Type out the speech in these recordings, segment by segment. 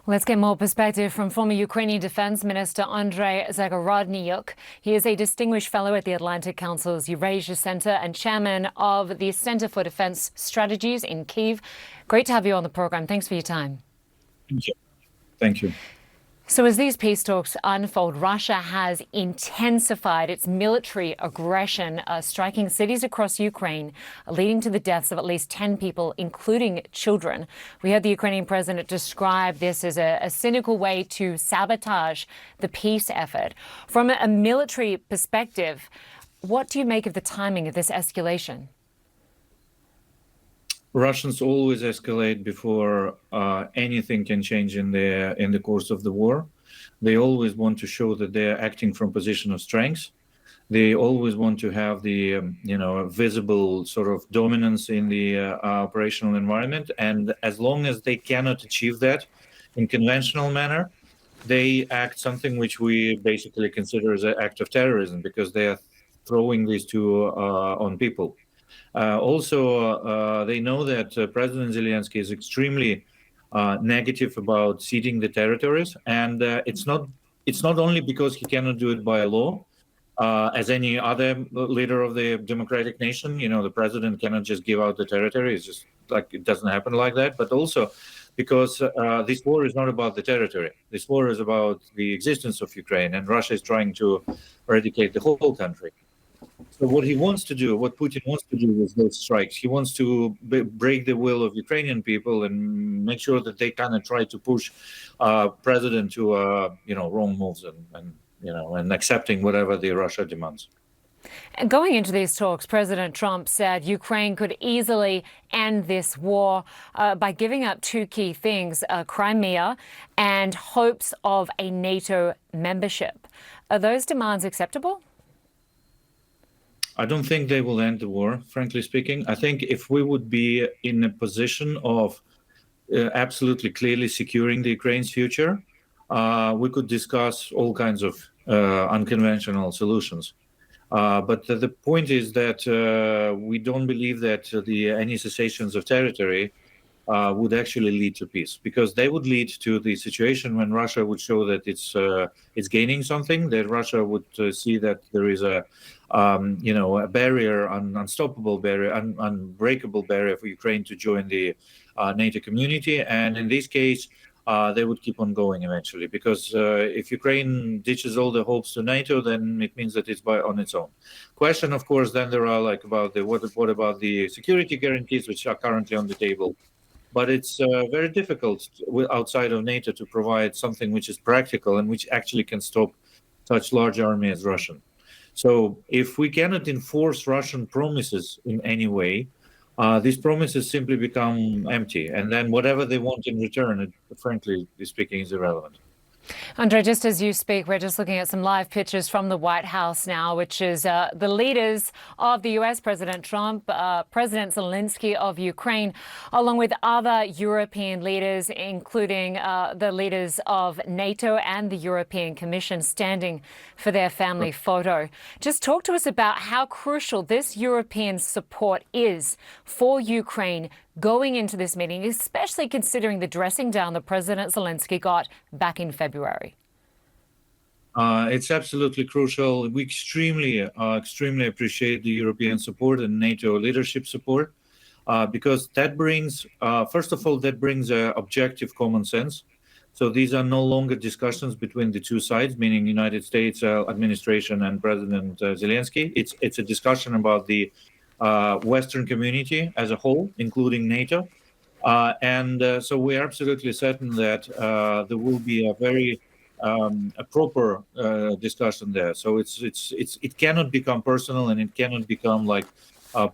Let's get more perspective from former Ukrainian Defense Minister Andriy Zagorodnyuk. He is a distinguished fellow at the Atlantic Council's Eurasia Center and chairman of the Center for Defense Strategies in Kyiv. Great to have you on the program. Thanks for your time. Thank you. Thank you. So as these peace talks unfold, Russia has intensified its military aggression, striking cities across Ukraine, leading to the deaths of at least 10 people, including children. We heard the Ukrainian president describe this as a cynical way to sabotage the peace effort. From a military perspective, what do you make of the timing of this escalation? Russians always escalate before anything can change in the course of the war. They always want to show that they're acting from a position of strength. They always want to have the visible sort of dominance in the operational environment. And as long as they cannot achieve that in conventional manner, they act something which we basically consider as an act of terrorism, because they are throwing these two on people. Also, they know that President Zelensky is extremely negative about ceding the territories, and it's not only because he cannot do it by law, as any other leader of the democratic nation. The president cannot just give out the territory. It's just like it doesn't happen like that. But also because this war is not about the territory. This war is about the existence of Ukraine, and Russia is trying to eradicate the whole country. So what he wants to do, what Putin wants to do with those strikes, he wants to break the will of Ukrainian people and make sure that they kind of try to push president to wrong moves and accepting whatever the Russia demands. And going into these talks, President Trump said Ukraine could easily end this war by giving up two key things, Crimea and hopes of a NATO membership. Are those demands acceptable? I don't think they will end the war, frankly speaking. I think if we would be in a position of absolutely clearly securing the Ukraine's future, we could discuss all kinds of unconventional solutions. But the point is that we don't believe that any cessations of territory would actually lead to peace, because they would lead to the situation when Russia would show that it's gaining something, that Russia would see that there is a barrier, unstoppable barrier, unbreakable barrier for Ukraine to join the NATO community. And in this case, they would keep on going eventually, because if Ukraine ditches all the hopes to NATO, then it means that it's on its own. Question, of course, then there are about what about the security guarantees, which are currently on the table. But it's very difficult outside of NATO to provide something which is practical and which actually can stop such large army as Russian. So if we cannot enforce Russian promises in any way, these promises simply become empty. And then whatever they want in return, frankly speaking, is irrelevant. Andriy, just as you speak, we're just looking at some live pictures from the White House now, which is the leaders of the U.S., President Trump, President Zelensky of Ukraine, along with other European leaders, including the leaders of NATO and the European Commission, standing for their family photo. Just talk to us about how crucial this European support is for Ukraine going into this meeting, especially considering the dressing down that President Zelensky got back in February. It's absolutely crucial. We extremely appreciate the European support and NATO leadership support, because that brings, first of all, objective common sense. So these are no longer discussions between the two sides, meaning United States administration and President Zelensky. It's a discussion about the Western community as a whole, including NATO. So we are absolutely certain that there will be a very a proper discussion there. So it cannot become personal, and it cannot become like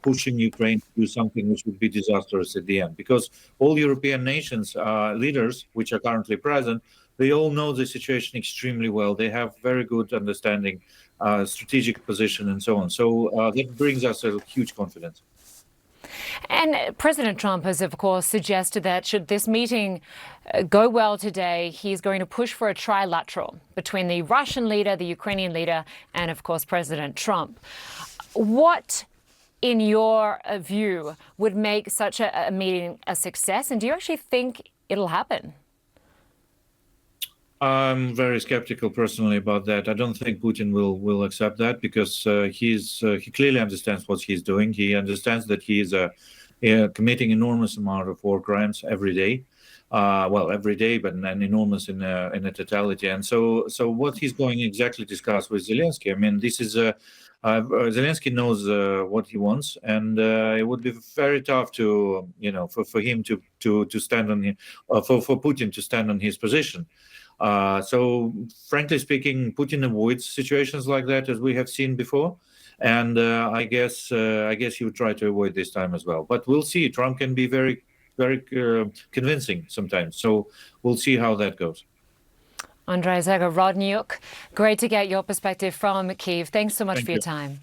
pushing Ukraine to do something which would be disastrous at the end, because all European nations leaders which are currently present, they all know the situation extremely well. They have very good understanding, strategic position, and so on. So that brings us a huge confidence. And President Trump has, of course, suggested that should this meeting go well today, he's going to push for a trilateral between the Russian leader, the Ukrainian leader, and, of course, President Trump. What, in your view, would make such a meeting a success? And do you actually think it'll happen? I'm very skeptical personally about that. I don't think Putin will accept that because he clearly understands what he's doing. He understands that he is committing enormous amount of war crimes every day. Well, every day, but an enormous in a totality. And so what he's going exactly discuss with Zelensky. I mean, this is Zelensky knows what he wants, and it would be very tough to for him to stand on for Putin to stand on his position. So, frankly speaking, Putin avoids situations like that, as we have seen before, and I guess he would try to avoid this time as well. But we'll see. Trump can be very convincing sometimes, so we'll see how that goes. Andriy Zagorodnyuk, great to get your perspective from Kyiv. Thanks so much Thank for your you. time.